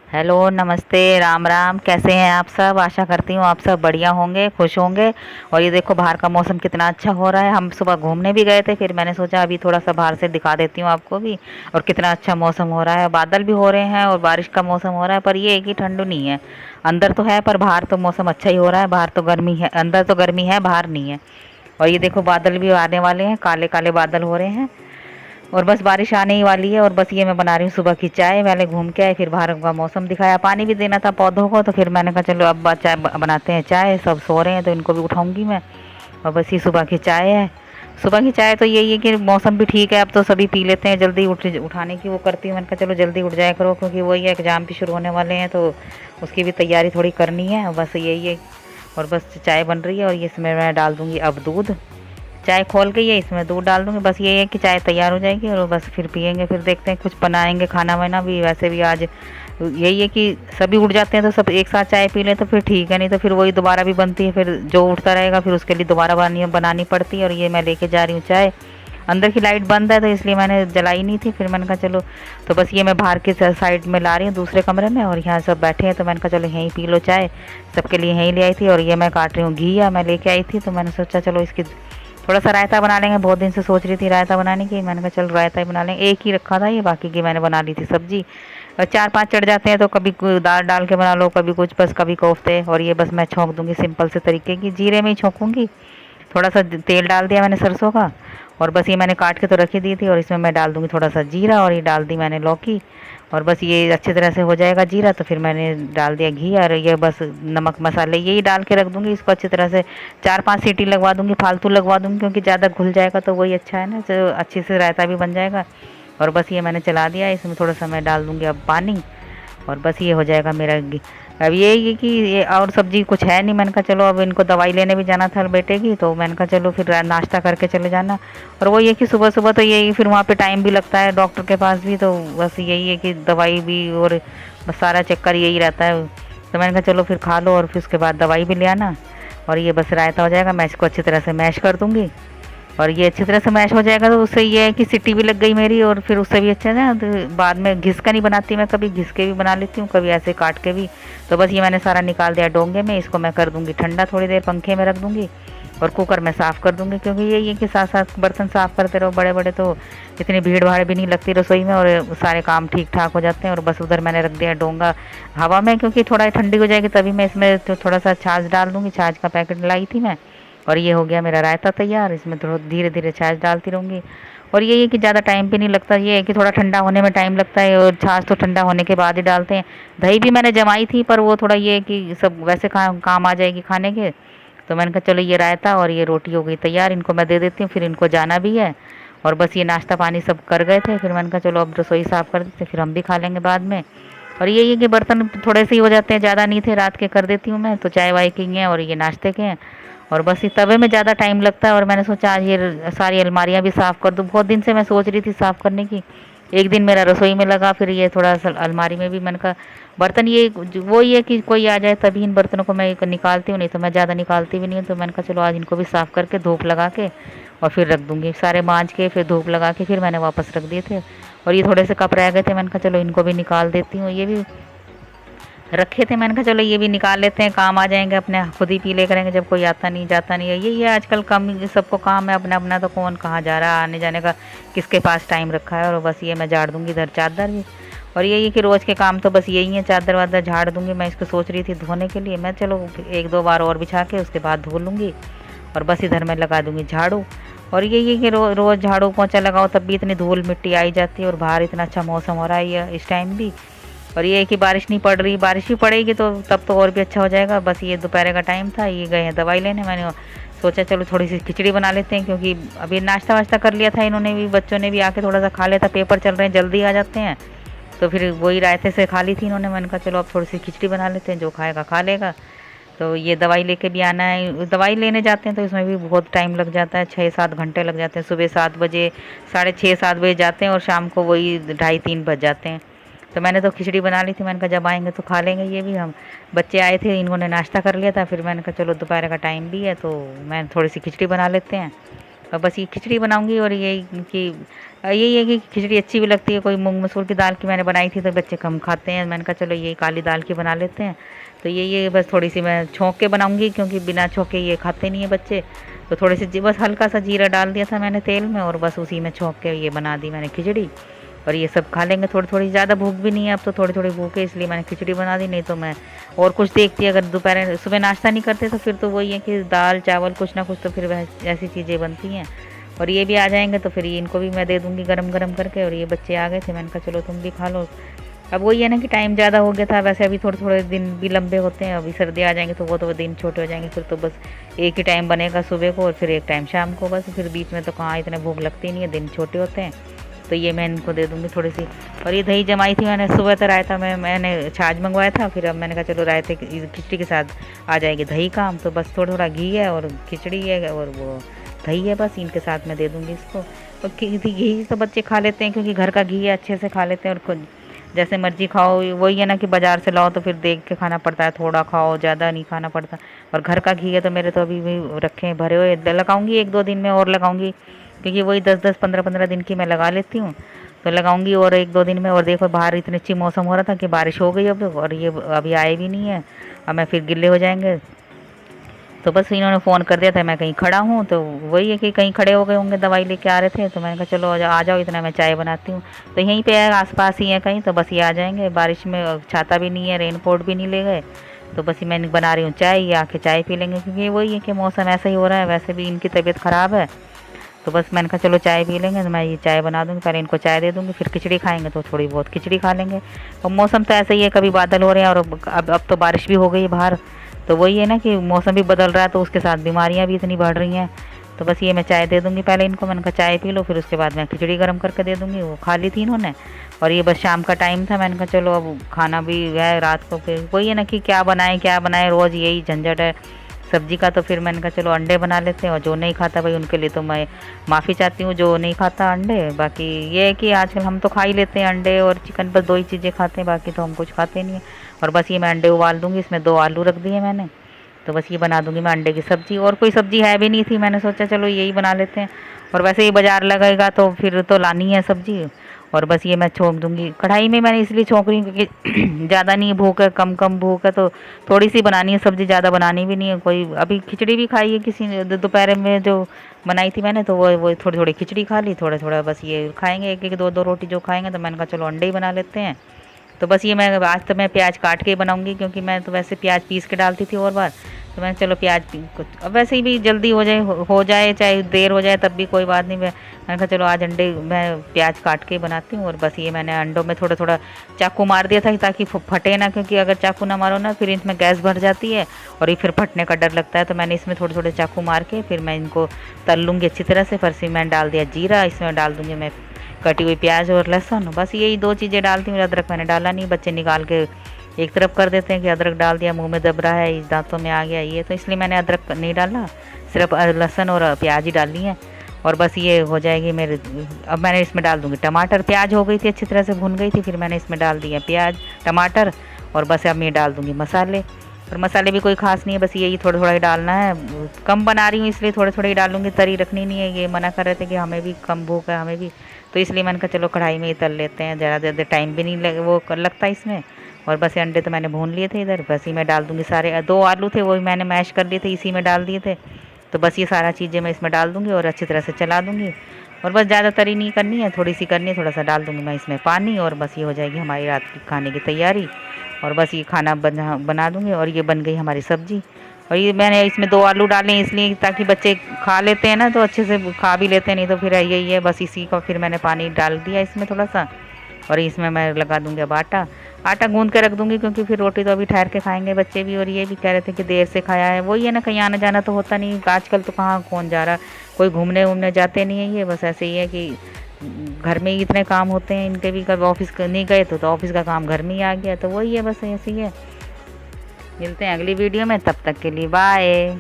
Hello, नमस्ते, राम राम। कैसे हैं आप सब? आशा करती हूँ आप सब बढ़िया होंगे, खुश होंगे। और ये देखो बाहर का मौसम कितना अच्छा हो रहा है। हम सुबह घूमने भी गए थे, फिर मैंने सोचा अभी थोड़ा सा बाहर से दिखा देती हूँ आपको भी। और कितना अच्छा मौसम हो रहा है, बादल भी हो रहे हैं और बारिश का मौसम हो रहा है, पर ये एक ही ठंडू नहीं है। अंदर तो है पर बाहर तो मौसम अच्छा ही हो रहा है। बाहर तो गर्मी है, अंदर तो गर्मी है, बाहर नहीं है। और ये देखो बादल भी आने वाले हैं, काले काले बादल हो रहे हैं। और बस बारिश आने ही वाली है। और बस ये मैं बना रही हूँ सुबह की चाय। पहले घूम के आए, फिर बाहर का मौसम दिखाया, पानी भी देना था पौधों को, तो फिर मैंने कहा चलो अब चाय बनाते हैं। चाय सब सो रहे हैं तो इनको भी उठाऊंगी मैं। और बस ये सुबह की चाय है। सुबह की चाय तो यही है कि मौसम भी ठीक है, अब तो सभी पी लेते हैं। जल्दी उठाने की वो करती हूँ। मैंने कहा चलो जल्दी उठ जाया करो, क्योंकि वही है एग्ज़ाम भी शुरू होने वाले हैं, तो उसकी भी तैयारी थोड़ी करनी है। बस यही है। और बस चाय बन रही है और ये इसमें मैं डाल दूँगी अब दूध। चाय खोल के ये इसमें दूध डाल दूँगी। बस ये है कि चाय तैयार हो जाएगी और बस फिर पियेंगे। फिर देखते हैं कुछ बनाएंगे खाना वाना भी। वैसे भी आज यही है कि सभी उठ जाते हैं तो सब एक साथ चाय पी लें तो फिर ठीक है, नहीं तो फिर वही दोबारा भी बनती है। फिर जो उठता रहेगा फिर उसके लिए दोबारा बनानी पड़ती है। और ये मैं लेके जा रही हूँ चाय। अंदर की लाइट बंद है तो इसलिए मैंने जलाई नहीं थी। फिर मैंने कहा चलो, तो बस ये मैं बाहर के साइड में ला रही हूँ दूसरे कमरे में, और यहाँ सब बैठे हैं तो मैंने कहा चलो यहीं पी लो चाय। सबके लिए यहीं ले आई थी। और ये मैं काट रही हूँ घी, या मैं लेके आई थी तो मैंने सोचा चलो इसकी थोड़ा सा रायता बना लेंगे। बहुत दिन से सोच रही थी रायता बनाने की। मैंने कहा चल रायता ही बना लेंगे। एक ही रखा था ये, बाकी की मैंने बना ली थी सब्जी। और चार पांच चढ़ जाते हैं तो कभी दाल डाल के बना लो, कभी कुछ, बस कभी कोफ्ते। और ये बस मैं छौंक दूंगी सिंपल से तरीके की, जीरे में ही छौंकूंगी। थोड़ा सा तेल डाल दिया मैंने सरसों का। और बस ये मैंने काट के तो रखी दी थी, और इसमें मैं डाल दूंगी थोड़ा सा जीरा, और ये डाल दी मैंने लौकी। और बस ये अच्छी तरह से हो जाएगा जीरा तो फिर मैंने डाल दिया घी। और ये बस नमक मसाले यही डाल के रख दूंगी इसको अच्छी तरह से। चार पांच सीटी लगवा दूंगी, फालतू लगवा दूंगी, क्योंकि ज़्यादा घुल जाएगा तो वही अच्छा है ना, तो अच्छे से रायता भी बन जाएगा। और बस ये मैंने चला दिया। इसमें थोड़ा सा मैं डाल दूंगी अब पानी। और बस ये हो जाएगा मेरा अब ये है कि ये और सब्जी कुछ है नहीं। मैंने कहा चलो अब इनको दवाई लेने भी जाना था बेटे की, तो मैंने कहा चलो फिर नाश्ता करके चले जाना। और वो ये कि सुबह सुबह तो यही, फिर वहाँ पे टाइम भी लगता है डॉक्टर के पास भी, तो बस यही है कि दवाई भी और बस सारा चक्कर यही रहता है। तो मैंने कहा चलो फिर खा लो और फिर उसके बाद दवाई भी ले आना। और ये बस रायता हो जाएगा। मैं इसको अच्छी तरह से मैश कर दूँगी। और ये अच्छी तरह से मैश हो जाएगा तो उससे ये है कि सीटी भी लग गई मेरी, और फिर उससे भी अच्छा है ना, तो बाद में घिस का नहीं बनाती मैं, कभी घिस के भी बना लेती हूँ, कभी ऐसे काट के भी। तो बस ये मैंने सारा निकाल दिया डोंगे में। इसको मैं कर दूँगी ठंडा, थोड़ी देर पंखे में रख दूँगी। और कुकर में साफ़ कर दूँगी, क्योंकि यही है कि साथ साथ बर्तन साफ़ करते रहो बड़े बड़े, तो इतनी भीड़ भाड़ भी नहीं लगती रसोई में, और सारे काम ठीक ठाक हो जाते हैं। और बस उधर मैंने रख दिया डोंगा हवा में, क्योंकि थोड़ा ठंडी हो जाएगी तभी मैं इसमें तो थोड़ा सा छाछ डाल दूँगी। छाछ का पैकेट लाई थी मैं। और ये हो गया मेरा रायता तैयार। इसमें थोड़ा धीरे धीरे छाछ डालती रहूँगी। और ये है कि ज़्यादा टाइम भी नहीं लगता। ये है कि थोड़ा ठंडा होने में टाइम लगता है, और छाछ तो ठंडा होने के बाद ही डालते हैं। दही भी मैंने जमाई थी, पर वो थोड़ा ये है कि सब वैसे काम आ जाएगी खाने के। तो मैंने कहा चलो ये रायता और ये रोटी हो गई तैयार, इनको मैं दे देती हूँ, फिर इनको जाना भी है। और बस ये नाश्ता पानी सब कर गए थे, फिर मैंने कहा चलो अब रसोई साफ़ कर देते, फिर हम भी खा लेंगे बाद में। और यही है कि बर्तन थोड़े से ही हो जाते हैं, ज़्यादा नहीं थे, रात के कर देती हूँ मैं, तो चाय वाय के हैं और ये नाश्ते के हैं। और बस ये तवे में ज़्यादा टाइम लगता है। और मैंने सोचा आज ये सारी अलमारियाँ भी साफ़ कर दूँ। बहुत दिन से मैं सोच रही थी साफ़ करने की। एक दिन मेरा रसोई में लगा, फिर ये थोड़ा सा अलमारी में भी। मैंने कहा बर्तन ये वो ही है कि कोई आ जाए तभी इन बर्तनों को मैं निकालती हूँ, नहीं तो मैं ज़्यादा निकालती भी नहीं हूँ। तो मैंने कहा चलो आज इनको भी साफ़ करके धूप लगा के और फिर रख दूँगी। सारे मांज के फिर धूप लगा के फिर मैंने वापस रख दिए थे। और ये थोड़े से कप रह गए थे, मैंने कहा चलो इनको भी निकाल देती हूँ। ये भी रखे थे, मैंने कहा चलो ये भी निकाल लेते हैं, काम आ जाएंगे, अपने खुद ही पी ले करेंगे जब कोई आता नहीं जाता नहीं है। यही है आजकल, कम सबको काम है अपना अपना, तो कौन कहाँ जा रहा है आने जाने का, किसके पास टाइम रखा है। और बस ये मैं झाड़ दूँगी इधर चादर भी। और यही है कि रोज़ के काम तो बस यही है, चादर वादर झाड़ दूँगी। मैं इसको सोच रही थी धोने के लिए, मैं चलो एक दो बार और बिछा के उसके बाद धो लूँगी। और बस इधर मैं लगा दूँगी झाड़ू। और यही है कि रोज़ झाड़ू पोंछा लगाओ तब भी इतनी धूल मिट्टी आई जाती है, और बाहर इतना अच्छा मौसम हो रहा है ये इस टाइम भी। और ये है कि बारिश नहीं पड़ रही, बारिश भी पड़ेगी तो तब तो और भी अच्छा हो जाएगा। बस ये दोपहर का टाइम था, ये गए हैं दवाई लेने। मैंने सोचा चलो थोड़ी सी खिचड़ी बना लेते हैं, क्योंकि अभी नाश्ता वाश्ता कर लिया था इन्होंने भी, बच्चों ने भी आके थोड़ा सा खा लिया था। पेपर चल रहे हैं जल्दी आ जाते हैं, तो फिर वही रायते से खा ली थी इन्होंने। मैंने कहा चलो अब थोड़ी सी खिचड़ी बना लेते हैं, जो खाएगा खा लेगा। तो ये दवाई लेके भी आना है, दवाई लेने जाते हैं तो इसमें भी बहुत टाइम लग जाता है, 6-7 घंटे लग जाते हैं। सुबह 7 बजे, 6:30-7 बजे जाते हैं और शाम को वही 2:30-3 बज जाते हैं। तो मैंने तो खिचड़ी बना ली थी, मैंने कहा जब आएंगे तो खा लेंगे ये भी। हम बच्चे आए थे, इन्होंने नाश्ता कर लिया था, फिर मैंने कहा चलो दोपहर का टाइम भी है तो मैं थोड़ी सी खिचड़ी बना लेते हैं। और बस ये खिचड़ी बनाऊंगी। और ये कि यही है कि खिचड़ी अच्छी भी लगती है। कोई मूंग मसूर की दाल की मैंने बनाई थी तो बच्चे कम खाते हैं, मैंने कहा चलो यही काली दाल की बना लेते हैं। तो ये बस थोड़ी सी मैं छोंक के बनाऊंगी, क्योंकि बिना छोंके ये खाते नहीं है बच्चे। तो थोड़ी सी बस हल्का सा जीरा डाल दिया था मैंने तेल में, और बस उसी में छोंक के ये बना दी मैंने खिचड़ी। और ये सब खा लेंगे थोड़ी थोड़ी, ज़्यादा भूख भी नहीं है अब तो, थोड़ी थोड़ी भूख है इसलिए मैंने खिचड़ी बना दी। नहीं तो मैं और कुछ देखती, अगर दोपहर सुबह नाश्ता नहीं करते तो फिर तो वही है कि दाल चावल कुछ ना कुछ तो फिर वह ऐसी चीज़ें बनती हैं। और ये भी आ जाएंगे तो फिर इनको भी मैं दे दूँगी गरम गरम करके। और ये बच्चे आ गए थे, मैंने कहा चलो तुम भी खा लो। अब वही है ना कि टाइम ज़्यादा हो गया था, वैसे अभी थोड़े थोड़े दिन भी लंबे होते हैं, अभी सर्दी आ जाएंगे तो वो तो दिन छोटे हो जाएंगे, फिर तो बस एक ही टाइम बनेगा सुबह को और फिर एक टाइम शाम को, बस फिर बीच में तो कहाँ इतने भूख लगती नहीं है, दिन छोटे होते हैं। तो ये मैं इनको दे दूँगी थोड़ी सी। और ये दही जमाई थी मैंने सुबह, तो रायता मैंने छाछ मंगवाया था, फिर अब मैंने कहा चलो रायते खिचड़ी के साथ आ जाएगी दही काम। तो बस थोड़ा थोड़ा घी है और खिचड़ी है और वो दही है, बस इनके साथ मैं दे दूँगी इसको। और घी तो बच्चे खा लेते हैं, क्योंकि घर का घी है, अच्छे से खा लेते हैं। और खुद जैसे मर्जी खाओ, वही है ना कि बाज़ार से लाओ तो फिर देख के खाना पड़ता है, थोड़ा खाओ ज़्यादा नहीं खाना पड़ता। और घर का घी है तो मेरे तो अभी भी रखे हैं भरे हुए, लगाऊंगी 1-2 दिन में और लगाऊंगी, क्योंकि वही 10-10 15-15 दिन की मैं लगा लेती हूँ। तो लगाऊंगी और 1-2 दिन में। और देखो बाहर इतनी अच्छी मौसम हो रहा था कि बारिश हो गई अब, और ये अभी आए भी नहीं है, अब मैं फिर गिले हो जाएंगे। तो बस इन्होंने फ़ोन कर दिया था मैं कहीं खड़ा हूँ, तो वही है कि कहीं खड़े हो गए होंगे, दवाई लेके आ रहे थे। तो मैंने कहा चलो आ जाओ, इतना मैं चाय बनाती हूँ। तो यहीं पे है, आसपास ही है कहीं, तो बस ये आ जाएंगे। बारिश में छाता भी नहीं है, रेनकोट भी नहीं ले गए, तो बस ये मैं बना रही हूँ चाय, ये आके चाय पी लेंगे, क्योंकि वही है कि मौसम ऐसा ही हो रहा है, वैसे भी इनकी तबीयत ख़राब है। तो बस मैंने कहा चलो चाय पी लेंगे, तो मैं ये चाय बना दूँगी, पहले इनको चाय दे दूँगी, फिर खिचड़ी खाएंगे तो थोड़ी बहुत खिचड़ी खा लेंगे। और मौसम तो ऐसा ही है, कभी बादल हो रहे हैं और अब तो बारिश भी हो गई है बाहर। तो वही है ना कि मौसम भी बदल रहा है, तो उसके साथ बीमारियां भी इतनी बढ़ रही हैं। तो बस ये मैं चाय दे दूँगी पहले इनको, मैंने कहा चाय पी लो, फिर उसके बाद मैं खिचड़ी गर्म करके दे दूँगी, वो खा ली थी इन्होंने। और ये बस शाम का टाइम था, मैंने कहा चलो अब खाना भी है रात को, फिर वही है ना कि क्या बनाए, रोज़ यही झंझट है सब्जी का। तो फिर मैंने कहा चलो अंडे बना लेते हैं, और जो नहीं खाता भाई उनके लिए तो मैं माफ़ी चाहती हूँ, जो नहीं खाता अंडे। बाकी ये है कि आजकल हम तो खा ही लेते हैं अंडे और चिकन, बस 2 ही चीज़ें खाते हैं, बाकी तो हम कुछ खाते नहीं हैं। और बस ये मैं अंडे उबाल दूँगी, इसमें 2 आलू रख दिए मैंने, तो बस ये बना दूँगी मैं अंडे की सब्ज़ी। और कोई सब्ज़ी है भी नहीं थी, मैंने सोचा चलो यही बना लेते हैं। और वैसे ही बाज़ार लगेगा तो फिर तो लानी है सब्ज़ी। और बस ये मैं छोंक दूँगी कढ़ाई में, मैंने इसलिए छोंक रही हूँ क्योंकि ज़्यादा नहीं भूख है, कम कम भूख है, तो थोड़ी सी बनानी है सब्ज़ी, ज़्यादा बनानी भी नहीं है कोई। अभी खिचड़ी भी खाई है किसी ने दोपहर में जो बनाई थी मैंने, तो वो थोड़ी थोड़ी खिचड़ी खा ली, थोड़ा थोड़ा बस ये खाएंगे, 1-1 2-2 रोटी जो खाएंगे। तो मैंने कहा चलो अंडे ही बना लेते हैं। तो बस ये मैं आज तो मैं प्याज काट के ही बनाऊंगी, क्योंकि मैं तो वैसे प्याज पीस के डालती थी और बार। तो मैंने चलो अब वैसे ही भी जल्दी हो जाए चाहे देर हो जाए तब भी कोई बात नहीं। मैंने कहा चलो आज अंडे मैं प्याज काट के बनाती हूँ। और बस ये मैंने अंडों में थोड़ा थोड़ा चाकू मार दिया था ताकि फटे ना, क्योंकि अगर चाकू ना मारो ना फिर इसमें गैस भर जाती है और ये फिर फटने का डर लगता है। तो मैंने इसमें थोड़े थोड़े चाकू मार के फिर मैं इनको तल लूँगी अच्छी तरह से। फिर से मैंने डाल दिया जीरा, इसमें डाल दूँगी मैं कटी हुई प्याज और लहसुन, बस यही 2 चीज़ें डालती हूँ। अदरक मैंने डाला नहीं, बच्चे निकाल के एक तरफ कर देते हैं कि अदरक डाल दिया मुंह में दब रहा है, इस दांतों में आ गया ये, तो इसलिए मैंने अदरक नहीं डाला, सिर्फ लहसुन और प्याज ही डाली है। और बस ये हो जाएगी मेरे। अब मैंने इसमें डाल दूँगी टमाटर, प्याज हो गई थी अच्छी तरह से भुन गई थी, फिर मैंने इसमें डाल दिया प्याज टमाटर। और बस अब मैं डाल दूँगी मसाले, और मसाले भी कोई ख़ास नहीं है, बस यही थोड़ा थोड़ा ही डालना है। कम बना रही हूँ इसलिए थोड़े थोड़े ही डालूँगी, तरी रखनी नहीं है, ये मना कर रहे थे कि हमें भी कम भूख है हमें भी, तो इसलिए मैंने कहा चलो कढ़ाई में ही तल लेते हैं, ज़्यादा टाइम भी नहीं लगता इसमें। और बस ये अंडे तो मैंने भून लिए थे इधर, बस ही मैं डाल दूँगी सारे 2 आलू थे वो भी मैंने मैश कर लिए थे, इसी में डाल दिए थे। तो बस ये सारा चीज़ें मैं इसमें डाल दूँगी और अच्छी तरह से चला दूँगी। और बस ज़्यादा तरी नहीं करनी है, थोड़ी सी करनी है, थोड़ा सा डाल दूँगी मैं इसमें पानी, और बस ये हो जाएगी हमारी रात की खाने की तैयारी। और बस ये खाना बना दूँगी। और ये बन गई हमारी सब्ज़ी। और ये मैंने इसमें 2 आलू डाले इसलिए ताकि बच्चे खा लेते हैं ना, तो अच्छे से खा भी लेते हैं, नहीं तो फिर यही है बस इसी का फिर मैंने पानी डाल दिया इसमें थोड़ा सा। और इसमें मैं लगा दूँगी अब आटा गूँध के रख दूँगी, क्योंकि फिर रोटी तो अभी ठहर के खाएंगे बच्चे भी। और ये भी कह रहे थे कि देर से खाया है, वही है ना कहीं आना जाना तो होता नहीं आजकल, तो कहाँ कौन जा रहा, कोई घूमने जाते नहीं है, ये बस ऐसे ही है कि घर में ही इतने काम होते हैं इनके भी, कभी ऑफिस नहीं गए तो ऑफिस का काम घर में ही आ गया, तो वही है बस ऐसे ही है। मिलते हैं अगली वीडियो में, तब तक के लिए बाय।